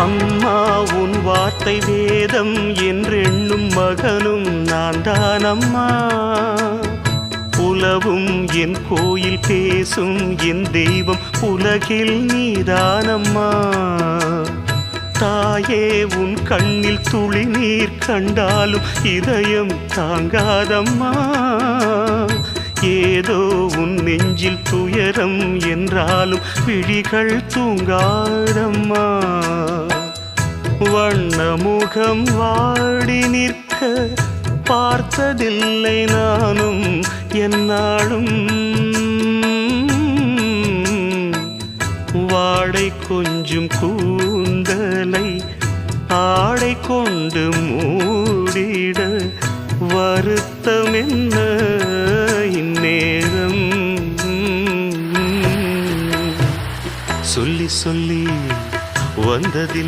அம்மா உன் வார்த்தை வேதம் என்றெண்ணும் மகனும் நான் தானம்மா. உலவும் என் கோயில் பேசும் என் தெய்வம் உலகில் நீதானம்மா. தாயே உன் கண்ணில் துளி நீர் கண்டாலும் இதயம் தாங்காதம்மா. ஏதோ உன் நெஞ்சில் துயரம் என்றாலும் விழிகள் தூங்காதம்மா. வண்ணமுகம் வாடி நிற்க பார்த்ததில்லை நானும் என்னாலும். வாடை கொஞ்சம் கூந்தலை ஆடை கொண்டு மூடிட வருத்தம் என்ன இந்நேரம். சொல்லி சொல்லி வந்ததில்